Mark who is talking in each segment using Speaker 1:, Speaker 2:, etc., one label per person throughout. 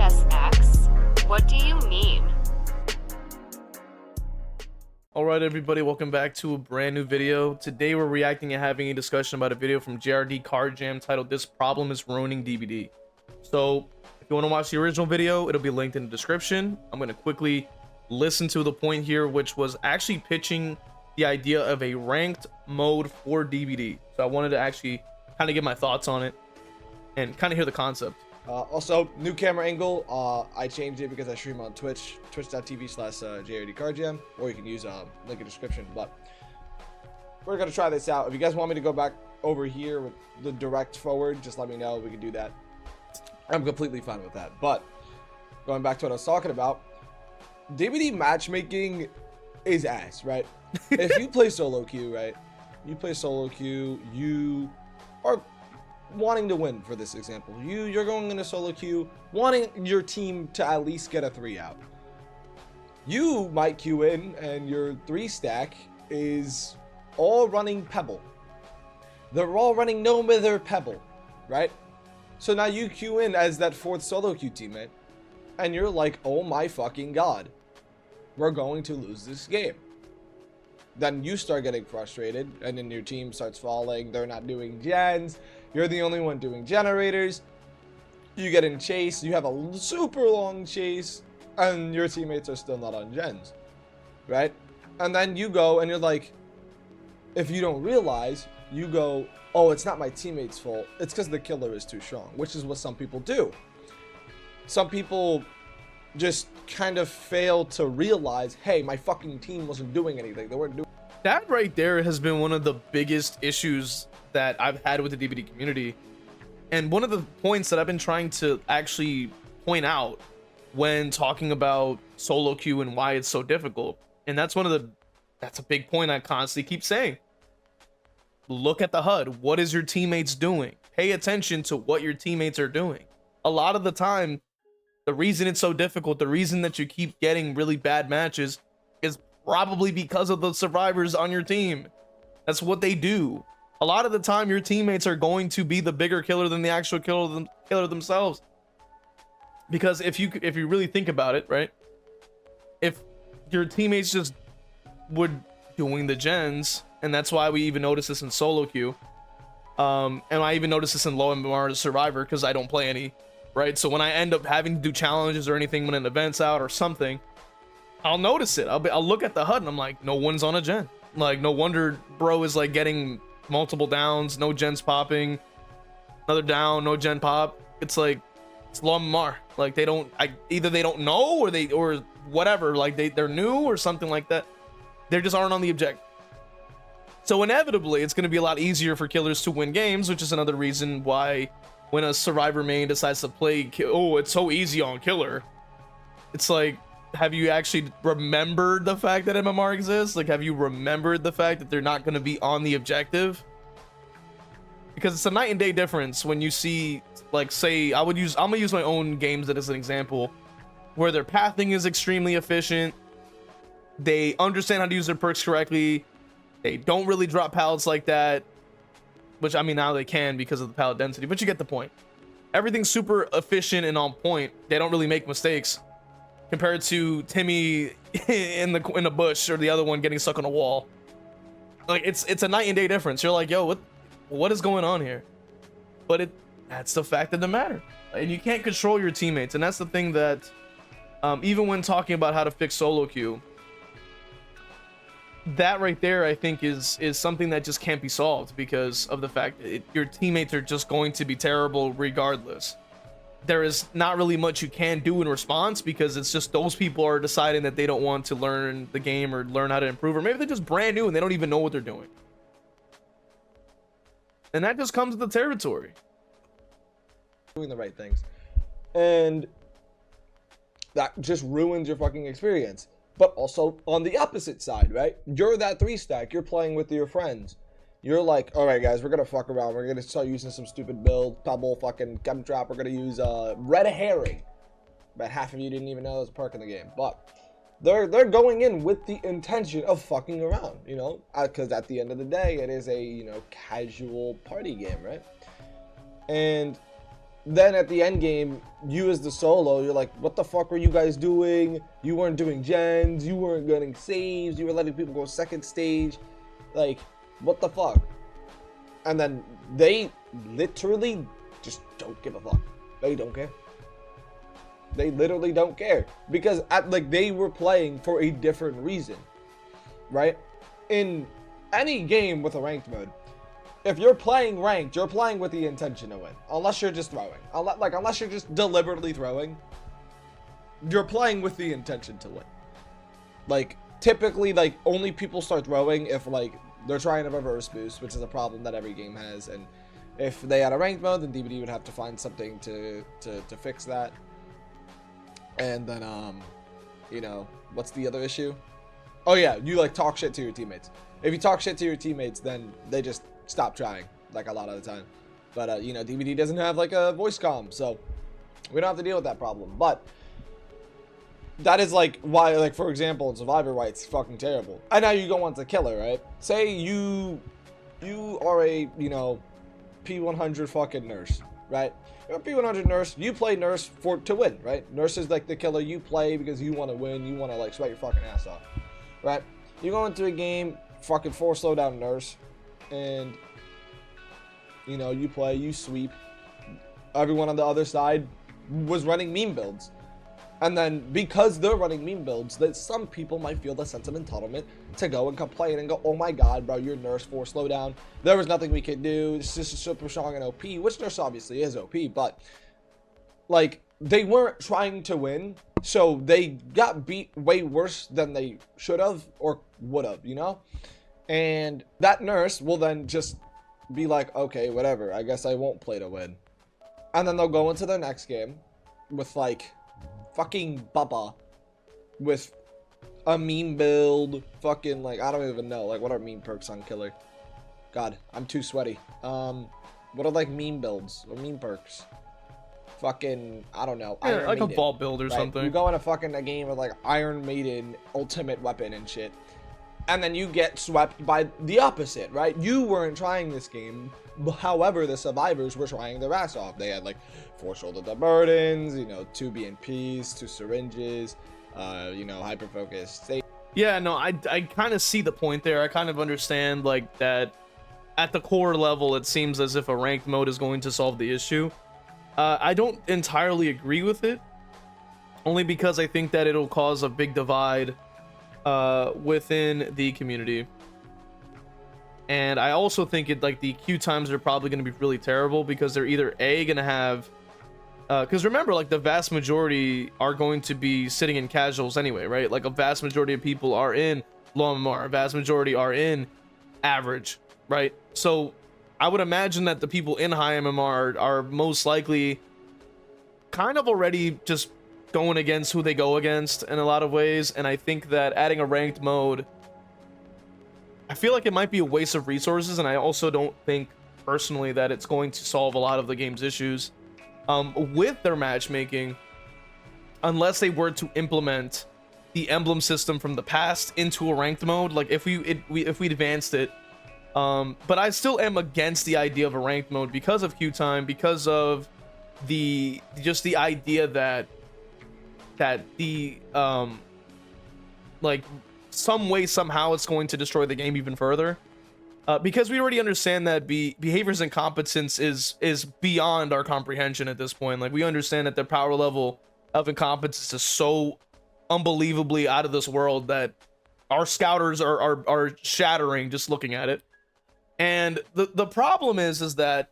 Speaker 1: v.h.s.x? What do you mean?
Speaker 2: Alright everybody, welcome back to a brand new video. Today we're reacting and having a discussion about a video from JRD CARJAM titled "This Problem is Ruining DBD." So if you want to watch the original video, it'll be linked in the description. I'm going to quickly listen to the point here, which was actually pitching the idea of a ranked mode for DBD. So I wanted to actually kind of get my thoughts on it and kind of hear the concept.
Speaker 3: Also, new camera angle. I changed it because I stream on Twitch, twitch.tv/JRD CARJAM, or you can use link in the description. But we're gonna try this out. If you guys want me to go back over here with the direct forward, just let me know. We can do that. I'm completely fine with that. But going back to what I was talking about, DBD matchmaking is ass, right? If you play solo queue, right? You play solo queue, you are wanting to win. For this example, you're going into solo queue wanting your team to at least get a 3 out. You might queue in and your 3 stack is all running Pebble. They're all running no Mither Pebble, right? So now you queue in as that 4th solo queue teammate and you're like, oh my fucking god, we're going to lose this game. Then you start getting frustrated and then your team starts falling. They're not doing gens. You're the only one doing generators. You get in chase. You have a super long chase and your teammates are still not on gens, right? And then you go and you're like, if you don't realize, you go, oh, it's not my teammate's fault. It's because the killer is too strong, which is what some people do. Some people just kind of fail to realize, hey, my fucking team wasn't doing anything. They weren't doing.
Speaker 2: That right there has been one of the biggest issues that I've had with the DBD community, and one of the points that I've been trying to actually point out when talking about solo queue and why it's so difficult. And that's a big point I constantly keep saying. Look at the HUD. What is your teammates doing? Pay attention to what your teammates are doing. A lot of the time, the reason it's so difficult, the reason that you keep getting really bad matches is probably because of the survivors on your team. That's what they do. A lot of the time, your teammates are going to be the bigger killer than the actual killer themselves. Because if you really think about it, right? If your teammates just were doing the gens, and that's why we even notice this in solo queue, and I even notice this in low MMR survivor because I don't play any, right? So when I end up having to do challenges or anything when an event's out or something, I'll notice it. I'll look at the HUD and I'm like, no one's on a gen. Like, no wonder bro is like getting multiple downs, no gens popping, another down, no gen pop. It's like, it's low MMR. Like either they don't know or whatever, like they're new or something like that. They just aren't on the objective. So inevitably it's going to be a lot easier for killers to win games, which is another reason why when a survivor main decides to play, oh, it's so easy on killer. It's like, have you actually remembered the fact that MMR exists? Like, have you remembered the fact that they're not going to be on the objective? Because it's a night and day difference when you see, like, say, I'm gonna use my own games as an example, where their pathing is extremely efficient. They understand how to use their perks correctly. They don't really drop pallets like that, which, I mean, now they can because of the pallet density, but you get the point. Everything's super efficient and on point. They don't really make mistakes compared to Timmy in the bush or the other one getting stuck on a wall. Like, it's a night and day difference. You're like, yo, what is going on here? But that's the fact of the matter, and you can't control your teammates. And that's the thing that even when talking about how to fix solo queue, that right there, I think is something that just can't be solved because of the fact that your teammates are just going to be terrible regardless. There is not really much you can do in response because it's just those people are deciding that they don't want to learn the game or learn how to improve, or maybe they're just brand new and they don't even know what they're doing. And that just comes with the territory.
Speaker 3: Doing the right things. And that just ruins your fucking experience. But also on the opposite side, right? You're that 3 stack. You're playing with your friends. You're like, all right, guys, we're going to fuck around. We're going to start using some stupid build, Pebble, fucking Gem Trap. We're going to use Red Herring. But half of you didn't even know there was a perk in the game. But they're going in with the intention of fucking around, you know? Because at the end of the day, it is a, you know, casual party game, right? And then at the end game, you as the solo, you're like, what the fuck were you guys doing? You weren't doing gens, you weren't getting saves, you were letting people go second stage. Like, what the fuck? And then they literally just don't give a fuck. They don't care. They literally don't care. Because they were playing for a different reason. Right? In any game with a ranked mode, if you're playing ranked, you're playing with the intention to win. Unless you're just throwing. Unless you're just deliberately throwing, you're playing with the intention to win. Like, typically, like, only people start throwing if, like, they're trying to reverse boost, which is a problem that every game has. And if they had a ranked mode, then DBD would have to find something to fix that. And then, you know, what's the other issue? Oh, yeah, you, like, talk shit to your teammates. If you talk shit to your teammates, then they just stop trying, like, a lot of the time. But, you know, DBD doesn't have, like, a voice comm, so we don't have to deal with that problem. But that is, like, why, like, for example, in Survivor, why it's fucking terrible. And now you go on to Killer, right? Say you are a, you know, P100 fucking nurse, right? You're a P100 nurse. You play nurse to win, right? Nurse is, like, the killer you play because you want to win. You want to, like, sweat your fucking ass off, right? You go into a game, fucking 4 slowdown nurse, and, you know, you play, you sweep. Everyone on the other side was running meme builds. And then, because they're running meme builds, that some people might feel the sense of entitlement to go and complain and go, oh my god, bro, you're nurse 4 slowdown. There was nothing we could do. This is super strong and OP, which nurse obviously is OP, but, like, they weren't trying to win, so they got beat way worse than they should have or would have, you know? And that nurse will then just be like, okay, whatever, I guess I won't play to win. And then they'll go into their next game with, like, fucking Bubba with a meme build, fucking, like, I don't even know, like, what are meme perks on Killer? God, I'm too sweaty. What are, like, meme builds or meme perks? Fucking, I don't know.
Speaker 2: Yeah,
Speaker 3: Iron
Speaker 2: like
Speaker 3: Maiden,
Speaker 2: a vault build or
Speaker 3: right?
Speaker 2: something.
Speaker 3: You go in a game with, like, Iron Maiden ultimate weapon and shit, and then you get swept by the opposite, right? You weren't trying this game. However, the survivors were trying their ass off. They had, like, 4 shoulder burdens, you know, 2 BNPs, 2 syringes, you know, hyper focus.
Speaker 2: Yeah, no, I kind of see the point there. I kind of understand, like, that at the core level, it seems as if a ranked mode is going to solve the issue. I don't entirely agree with it, only because I think that it'll cause a big divide within the community. And I also think like the queue times are probably going to be really terrible because they're either going to have, because remember, like, the vast majority are going to be sitting in casuals anyway, right? Like, a vast majority of people are in low MMR, a vast majority are in average, right? So I would imagine that the people in high MMR are most likely kind of already just going against who they go against in a lot of ways. And I think that adding a ranked mode, I feel like it might be a waste of resources, and I also don't think personally that it's going to solve a lot of the game's issues with their matchmaking, unless they were to implement the emblem system from the past into a ranked mode. Like, if we advanced it, but I still am against the idea of a ranked mode because of queue time, because of the idea that the like, some way, somehow, it's going to destroy the game even further, because we already understand that Behavior's incompetence is beyond our comprehension at this point. Like, we understand that the power level of incompetence is so unbelievably out of this world that our scouters are shattering just looking at it. And the problem is that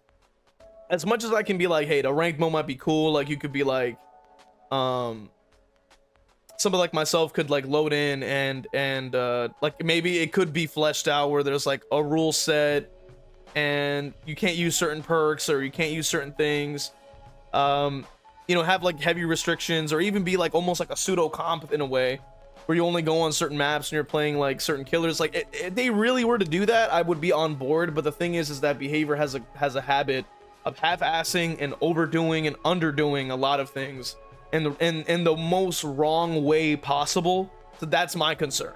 Speaker 2: as much as I can be like, hey, the ranked mode might be cool, like, you could be like, somebody like myself could, like, load in and like, maybe it could be fleshed out where there's, like, a rule set and you can't use certain perks or you can't use certain things, you know, have, like, heavy restrictions, or even be, like, almost like a pseudo comp in a way where you only go on certain maps and you're playing, like, certain killers. Like, if they really were to do that, I would be on board. But the thing is that Behavior has a habit of half-assing and overdoing and underdoing a lot of things in the most wrong way possible. So that's my concern.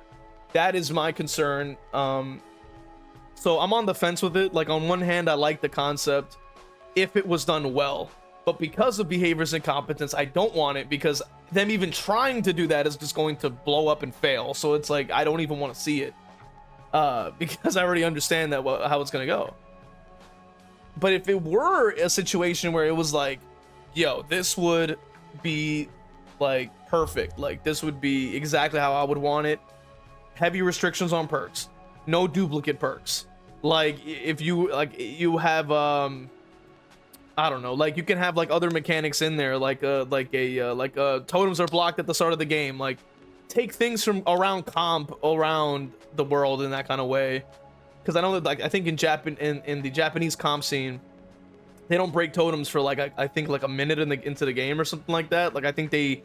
Speaker 2: That is my concern. So I'm on the fence with it. Like, on one hand, I like the concept if it was done well, But because of Behavior's incompetence, I don't want it, because them even trying to do that is just going to blow up and fail. So it's like, I don't even want to see it, because I already understand that how it's gonna go. But if it were a situation where it was like, yo, this would be like perfect, like this would be exactly how I would want it. Heavy restrictions on perks, no duplicate perks. Like if you have I don't know, like you can have like other mechanics in there, like totems are blocked at the start of the game. Like take things from around around the world in that kind of way. Because I know that, like, I think in the Japanese comp scene, they don't break totems for like I think like a minute into the game or something like that. Like I think they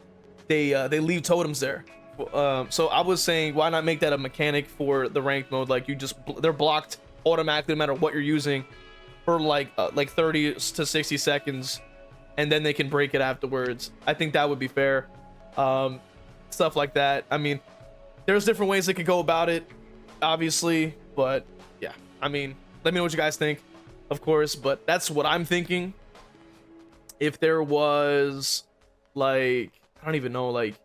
Speaker 2: leave totems there. So I was saying, why not make that a mechanic for the ranked mode? Like they're blocked automatically no matter what you're using for like 30 to 60 seconds, and then they can break it afterwards. I think that would be fair. Stuff like that. I mean, there's different ways they could go about it, obviously, but yeah, I mean, let me know what you guys think, of course, but that's what I'm thinking. If there was like, I don't even know, like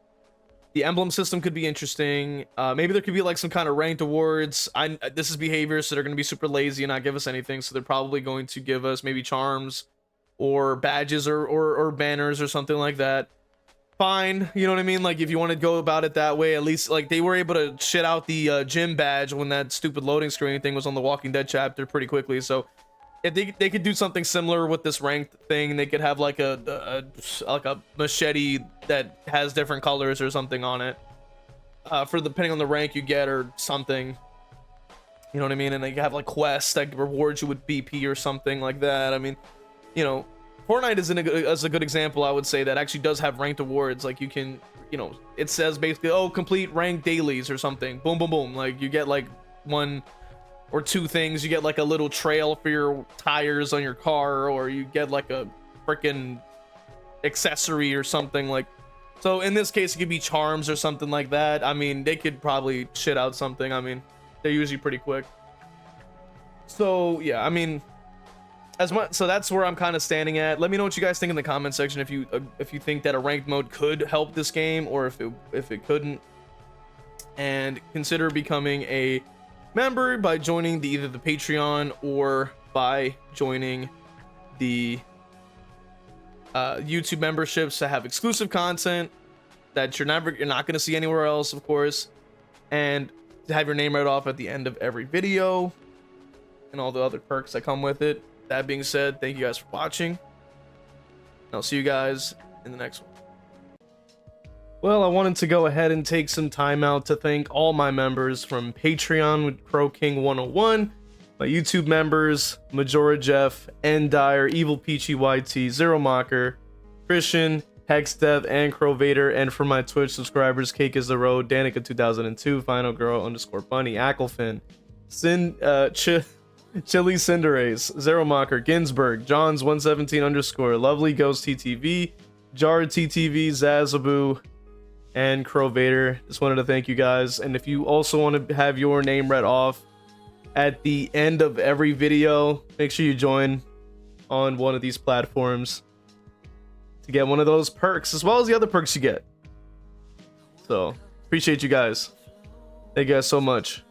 Speaker 2: the emblem system could be interesting. Maybe there could be like some kind of ranked awards. This is Behavior, so they're going to be super lazy and not give us anything, so they're probably going to give us maybe charms or badges or banners or something like that. Fine, you know what I mean? Like if you want to go about it that way, at least like they were able to shit out the gym badge when that stupid loading screen thing was on the Walking Dead chapter pretty quickly. So if they could do something similar with this ranked thing, they could have like a machete that has different colors or something on it, for depending on the rank you get or something, you know what I mean? And they have like quests that reward you with BP or something like that. I mean, you know, Fortnite is a good example, I would say, that actually does have ranked awards. Like you can, you know, it says basically, oh, complete ranked dailies or something. Boom, boom, boom. Like you get like 1 or 2 things. You get like a little trail for your tires on your car, or you get like a freaking accessory or something. Like, so in this case, it could be charms or something like that. I mean, they could probably shit out something. I mean, they're usually pretty quick. So yeah, I mean, so that's where I'm kind of standing at. Let me know what you guys think in the comment section, if you think that a ranked mode could help this game, or if it couldn't. And consider becoming a member by joining either the Patreon or by joining the YouTube memberships to have exclusive content that you're not going to see anywhere else, of course, and to have your name read off at the end of every video and all the other perks that come with it. That being said, thank you guys for watching. I'll see you guys in the next one. Well, I wanted to go ahead and take some time out to thank all my members from Patreon with Crow King 101, my YouTube members, Majora Jeff, Endire, Evil Peachy YT, Zero Mocker, Christian, Hex Dev, and Crow Vader, and for my Twitch subscribers, Cake is the Road, Danica 2002, Final Girl _ Bunny, Acklefin, Chili Cinderace, Zero Mocker, Ginsburg, Johns 117 _ Lovely Ghost TTV, JRD TTV, Zazaboo, and Crow Vader. Just wanted to thank you guys. And if you also want to have your name read off at the end of every video, make sure you join on one of these platforms to get one of those perks, as well as the other perks you get. So appreciate you guys. Thank you guys so much.